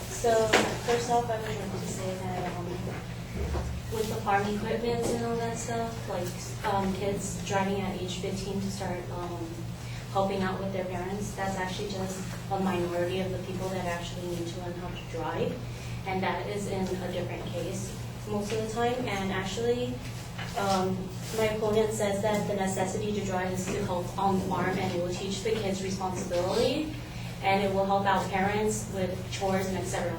So first off, I would like to say that with the farm equipment and all that stuff, like kids driving at age 15 to start helping out with their parents, that's actually just a minority of the people that actually need to learn how to drive, and that is in a different case most of the time. And actually, my opponent says that the necessity to drive is to help on the farm, and it will teach the kids responsibility, and it will help out parents with chores and etc.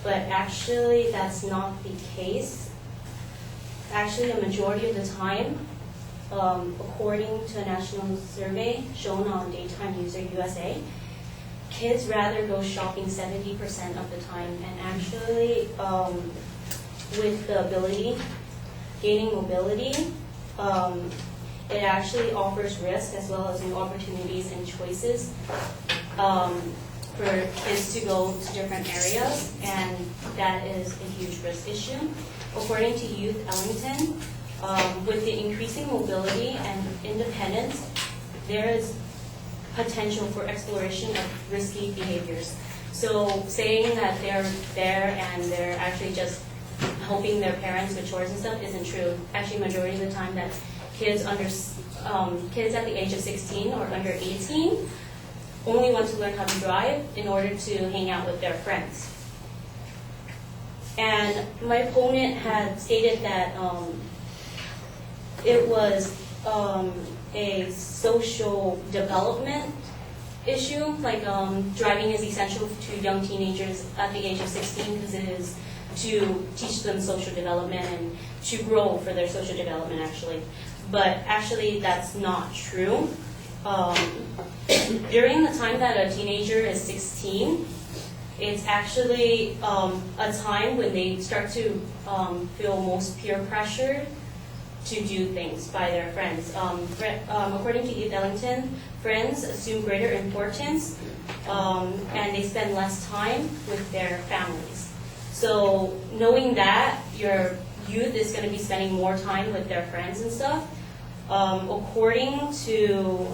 But actually, that's not the case. Actually, a majority of the time, according to a national survey shown on Daytime User USA, kids rather go shopping 70% of the time. And actually, with the ability, gaining mobility, it actually offers risk as well as new opportunities and choices for kids to go to different areas, and that is a huge risk issue. According to Youth Ellington, with the increasing mobility and independence, there is potential for exploration of risky behaviors. So saying that they're there and they're actually just helping their parents with chores and stuff isn't true. Actually, majority of the time that kids at the age of 16 or under 18 only want to learn how to drive in order to hang out with their friends. And my opponent had stated that it was a social development issue, like driving is essential to young teenagers at the age of 16 because it is to teach them social development and to grow for their social development, actually. But actually, that's not true. During the time that a teenager is 16, it's actually a time when they start to feel most peer pressured to do things by their friends. According to Youth Ellington, friends assume greater importance and they spend less time with their families. So knowing that your youth is going to be spending more time with their friends and stuff, according to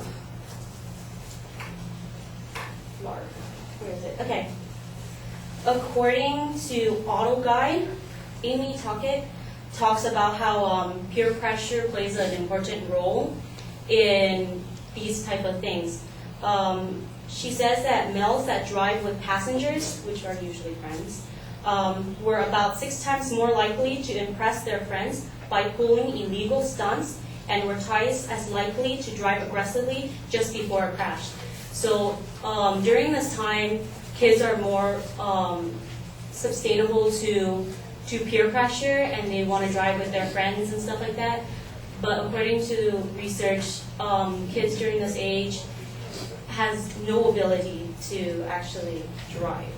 According to AutoGuide, Amy Tuckett talks about how peer pressure plays an important role in these type of things. She says that males that drive with passengers, which are usually friends, were about 6 times more likely to impress their friends by pulling illegal stunts and were twice as likely to drive aggressively just before a crash. So during this time, kids are more sustainable to peer pressure, and they want to drive with their friends and stuff like that. But according to research, kids during this age has no ability to actually drive.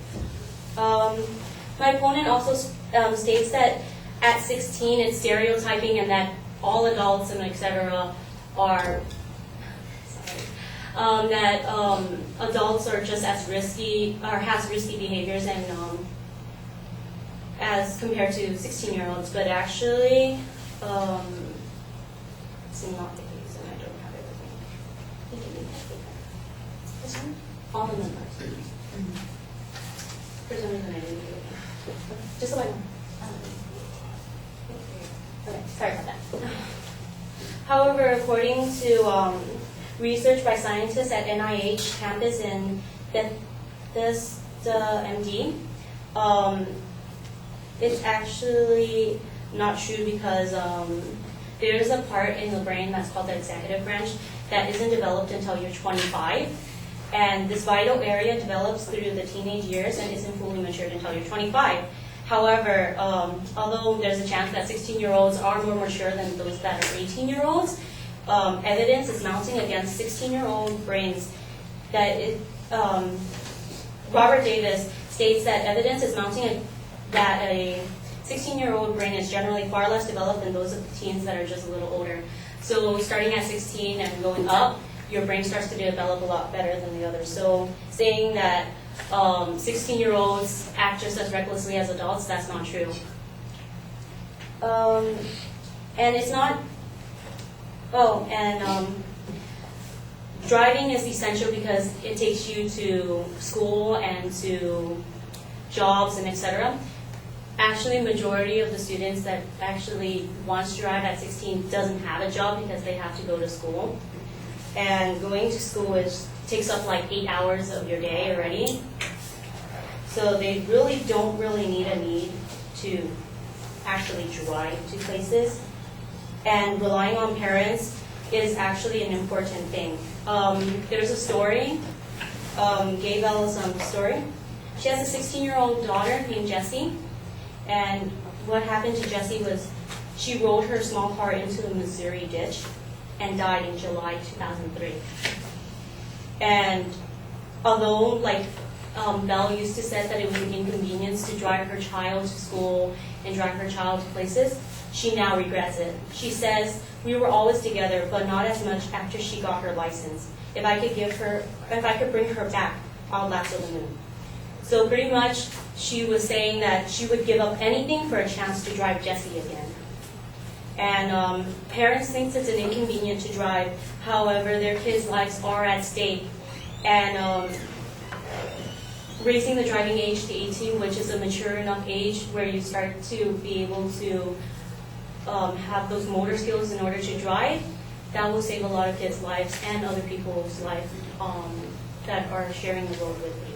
My opponent also states that at 16 it's stereotyping and that all adults and etc. are adults are just as risky or has risky behaviors and as compared to 16-year-olds, but actually it's not the case, and I don't have it with me. This one? All the numbers. For some reason I didn't do it. Just so I know. Okay, sorry about that. However, according to research by scientists at NIH campus in Bethesda, MD, it's actually not true because there's a part in the brain that's called the executive branch that isn't developed until you're 25. And this vital area develops through the teenage years and isn't fully matured until you're 25. However, although there's a chance that 16-year-olds are more mature than those that are 18-year-olds, evidence is mounting against 16-year-old brains that Robert Davis states that evidence is mounting that a 16-year-old brain is generally far less developed than those of teens that are just a little older. So starting at 16 and going up, your brain starts to develop a lot better than the others. So saying that 16-year-olds act just as recklessly as adults, that's not true. And it's not, driving is essential because it takes you to school and to jobs and etc. Actually, majority of the students that actually wants to drive at 16 doesn't have a job because they have to go to school. And going to school takes up like 8 hours of your day already. So they really don't need to actually drive to places. And relying on parents is actually an important thing. There's a story, Gay Bella's story. She has a 16-year-old daughter named Jessie. And what happened to Jessie was she rolled her small car into the Missouri ditch and died in July 2003. And although Belle used to say that it was an inconvenience to drive her child to school and drive her child to places, she now regrets it. She says, "We were always together, but not as much after she got her license. If I could bring her back, I'll lasso the moon." So pretty much, she was saying that she would give up anything for a chance to drive Jessie again. And parents think it's an inconvenience to drive. However, their kids' lives are at stake. And raising the driving age to 18, which is a mature enough age where you start to be able to have those motor skills in order to drive, that will save a lot of kids' lives and other people's lives that are sharing the road with you.